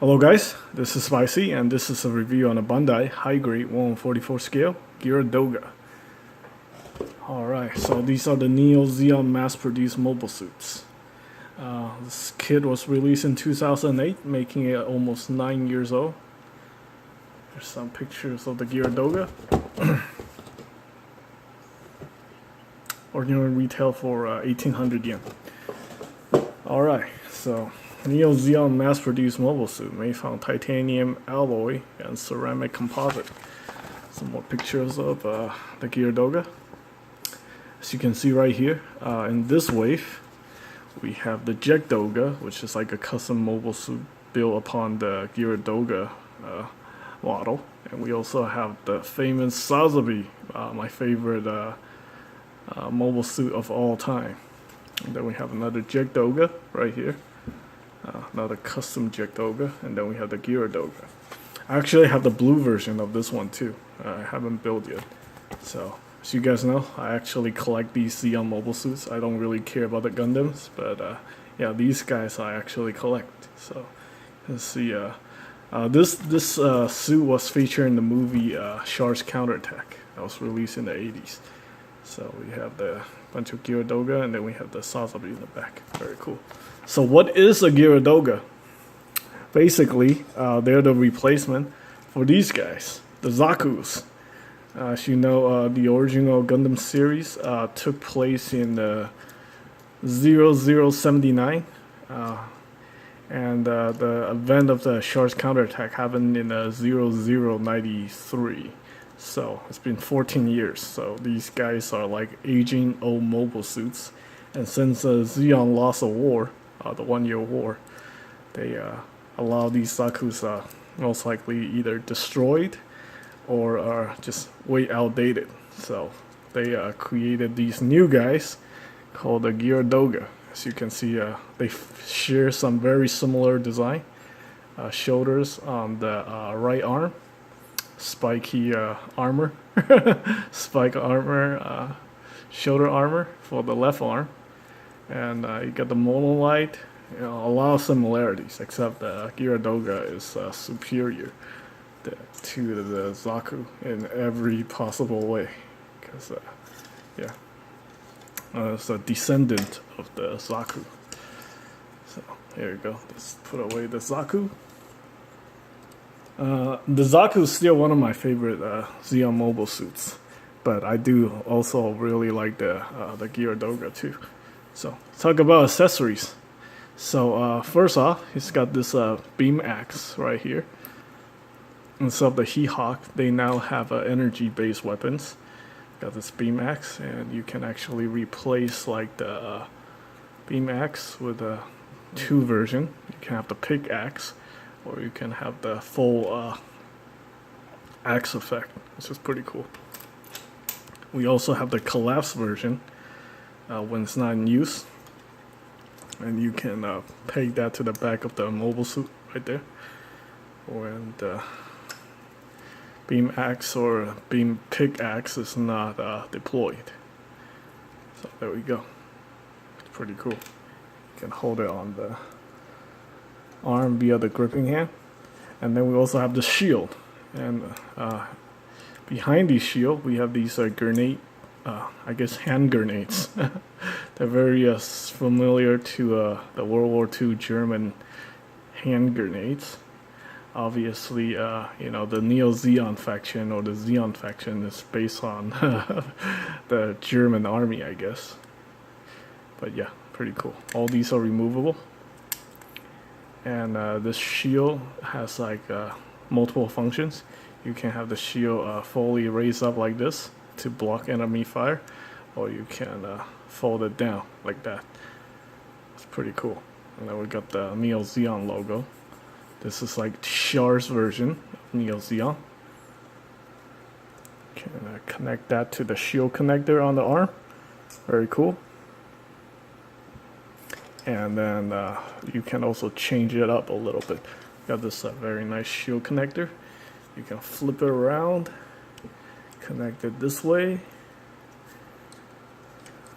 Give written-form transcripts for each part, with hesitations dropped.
Hello guys, this is Spicy and this is a review on a Bandai high-grade 1/44 scale Geara Doga. Alright, so these are the Neo Zeon mass-produced mobile suits. This kit was released in 2008, making it almost 9 years old. There's some pictures of the Geara Doga. Ordinary retail for 1800 yen. Alright, so Neo Zeon mass-produced mobile suit made from titanium alloy and ceramic composite. Some more pictures of the Geara Doga. As you can see right here, in this wave, we have the Doga, which is like a custom mobile suit built upon the Geara Doga model. And we also have the famous Sazabi, my favorite mobile suit of all time. And then we have another Doga right here. Another custom Doga, and then we have the Geara Doga. I actually have the blue version of this one too. I haven't built yet. So, as you guys know, I actually collect these Zeon mobile suits. I don't really care about the Gundams, but yeah, these guys I actually collect. So, let's see. This suit was featured in the movie Char's Counterattack. That was released in the 80s. So we have the bunch of Geara Doga, and then we have the Sazabi in the back. Very cool. So what is a Geara Doga? Basically, they're the replacement for these guys, the Zakus. As you know, the original Gundam series took place in 0079, and the event of the Char's Counterattack happened in 0093. So it's been 14 years. So these guys are like aging old mobile suits, and since Zeon lost a war, the 1-year war, they allow these Zakus most likely either destroyed or are just way outdated. So they created these new guys called the Geara Doga. As you can see, they share some very similar design. Shoulders on the right arm, spiky armor, spike armor, shoulder armor for the left arm, and you got the monolight. You know, a lot of similarities, except the Geara Doga is superior to the Zaku in every possible way, because yeah, it's a descendant of the Zaku. So here we go. Let's put away the Zaku. The Zaku is still one of my favorite Zeon mobile suits, but I do also really like the Geara Doga too. So let's talk about accessories. So first off, it's got this beam axe right here. Instead of the He-Hawk, they now have energy-based weapons. Got this beam axe, and you can actually replace like the beam axe with a 2 version. You can have the pickaxe, or you can have the full axe effect, which is pretty cool. We also have the collapse version when it's not in use, and you can peg that to the back of the mobile suit right there when the beam axe or beam pickaxe is not deployed. So there we go. It's pretty cool. You can hold it on the arm via the gripping hand, and then we also have the shield, and behind the shield we have these grenade, I guess hand grenades. They're very familiar to the World War II German hand grenades. Obviously, you know, the Neo Zeon faction or the Zeon faction is based on the German army, I guess. But yeah, pretty cool. All these are removable. And this shield has like multiple functions. You can have the shield fully raised up like this to block enemy fire, or you can fold it down like that. It's pretty cool. And then we got the Neo Zeon logo. This is like Char's version of Neo Zeon. Can connect that to the shield connector on the arm. Very cool. And then you can also change it up a little bit. Got this very nice shield connector. You can flip it around, connect it this way.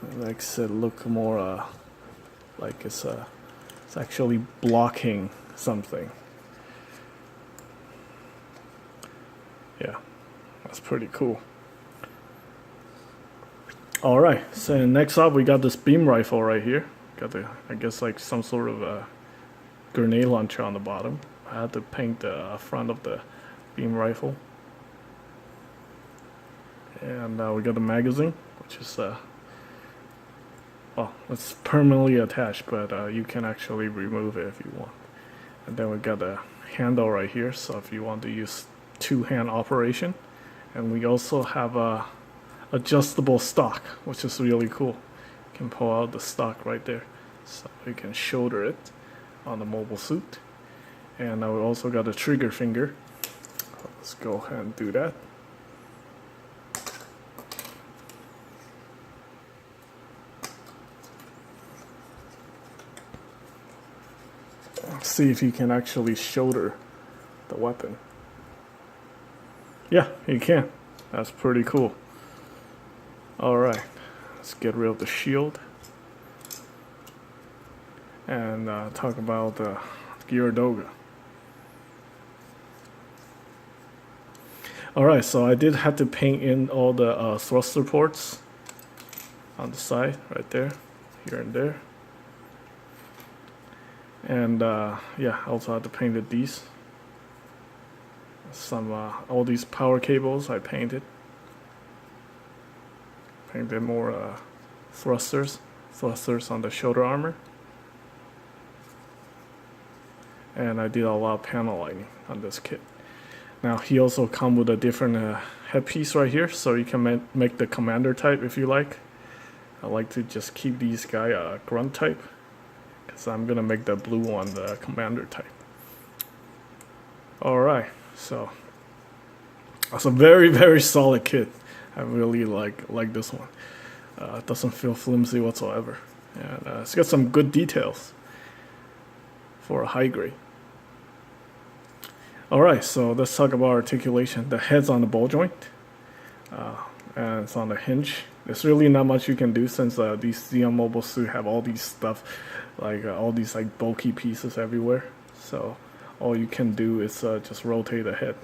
It makes it look more like it's actually blocking something. That's pretty cool. All right, so next up we got this beam rifle right here. Got the, I guess like some sort of a grenade launcher on the bottom. I had to paint the front of the beam rifle. And we got the magazine, which is well, it's permanently attached, but you can actually remove it if you want. And then we got the handle right here, so if you want to use two-hand operation. And we also have a adjustable stock, which is really cool. You can pull out the stock right there, so you can shoulder it on the mobile suit. And we also got a trigger finger. Let's go ahead and do that. Let's see if you can actually shoulder the weapon. Yeah, you can. That's pretty cool. Alright, let's get rid of the shield. And talk about the Geara Doga. Alright, so I did have to paint in all the thruster ports on the side, right there, here and there. And yeah, I also had to paint these. Some all these power cables I painted. Painted more thrusters on the shoulder armor. And I did a lot of panel lighting on this kit. Now he also comes with a different headpiece right here, so you can make the commander type if you like. I like to just keep these guys grunt type, because I'm gonna make the blue one the commander type. Alright, so that's a very, very solid kit. I really like this one. It doesn't feel flimsy whatsoever, and it's got some good details for a high grade. Alright, so let's talk about articulation. The head's on the ball joint, and it's on the hinge. There's really not much you can do, since these Zeon mobile suits have all these stuff, like all these like bulky pieces everywhere. So all you can do is just rotate the head.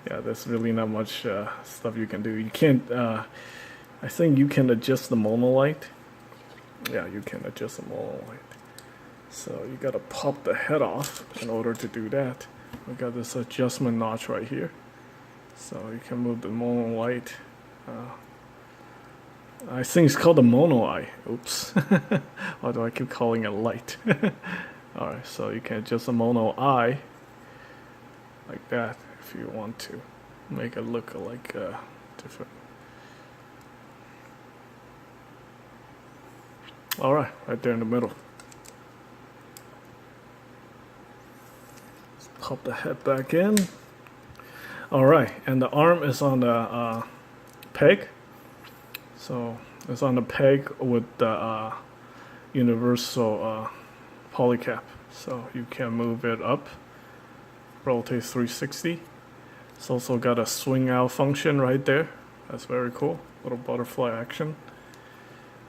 Yeah, there's really not much stuff you can do. You can't. I think you can adjust the monolight. Yeah, you can adjust the monolight. So you gotta pop the head off in order to do that. We got this adjustment notch right here, so you can move the mono light. I think it's called the mono eye. Oops. Why do I keep calling it light? Alright, so you can adjust the mono eye like that if you want to make it look like different. Alright, right there in the middle. Pop the head back in. Alright, and the arm is on the peg. So it's on the peg with the universal polycap. So you can move it up, rotate 360. It's also got a swing out function right there. That's very cool. Little butterfly action.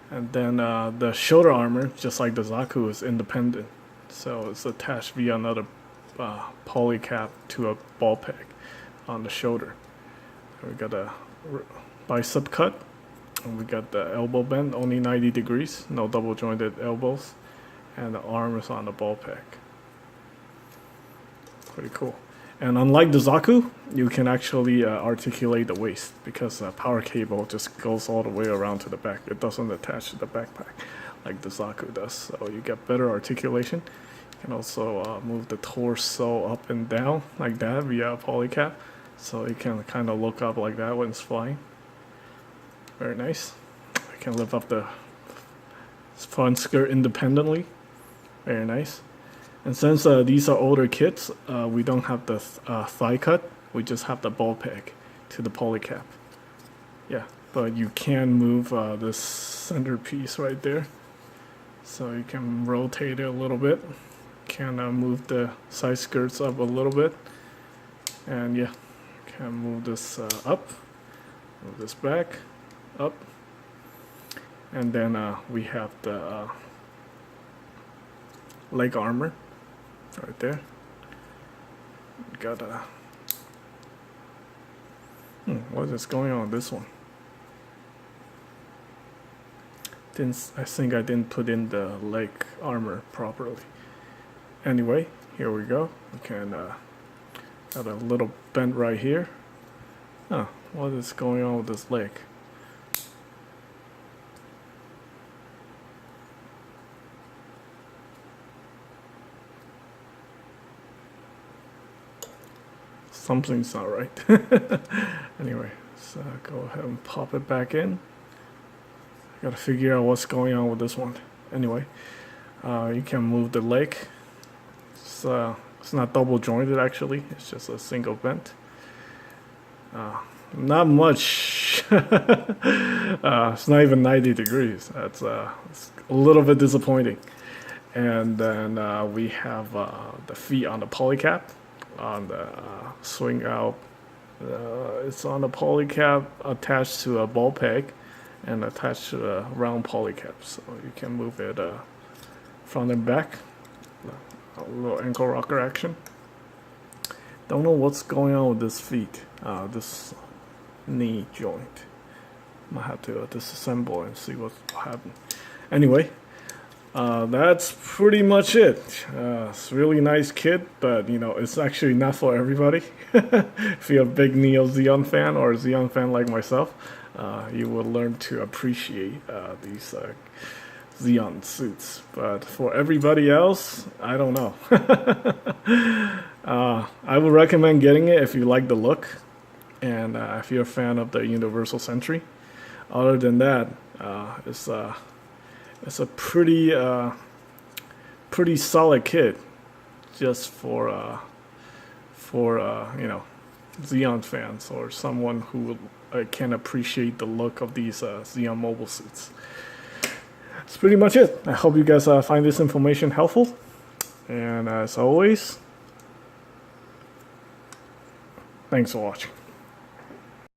And then the shoulder armor, just like the Zaku, is independent. So it's attached via another polycap to a ball peg on the shoulder. We got a bicep cut, and we got the elbow bend, only 90 degrees, no double jointed elbows, and the arm is on the ball peg. Pretty cool. And unlike the Zaku, you can actually articulate the waist, because the power cable just goes all the way around to the back. It doesn't attach to the backpack like the Zaku does, so you get better articulation. You can also move the torso up and down like that via a polycap, so you can kind of look up like that when it's flying. Very nice. I can lift up the front skirt independently. Very nice. And since these are older kits, we don't have the thigh cut. We just have the ball peg to the polycap. Yeah, but you can move this centerpiece right there, so you can rotate it a little bit. Can move the side skirts up a little bit, and yeah, can move this up, move this back, up, and then we have the leg armor right there. Got What is going on with this one? I think I didn't put in the leg armor properly. Anyway, here we go. We can got a little bend right here. What is going on with this leg? Something's not right. Anyway, so go ahead and pop it back in. I gotta figure out what's going on with this one. Anyway, you can move the leg. It's not double jointed actually. It's just a single bend. Not much. It's not even 90 degrees. That's it's a little bit disappointing. And then we have the feet on the polycap. On the swing out, it's on the polycap attached to a ball peg and attached to a round polycap, so you can move it front and back. A little ankle rocker action. Don't know what's going on with this feet, this knee joint. Might have to disassemble and see what's happening. Anyway, that's pretty much it. It's a really nice kit, but you know, it's actually not for everybody. If you're a big Neo Zeon fan or a Zeon fan like myself, you will learn to appreciate these Zeon suits. But for everybody else, I don't know. I would recommend getting it if you like the look and if you're a fan of the Universal Sentry. Other than that, it's a pretty solid kit, just for you know, Zeon fans or someone who can appreciate the look of these Zeon mobile suits. That's pretty much it. I hope you guys find this information helpful, and as always, thanks for watching.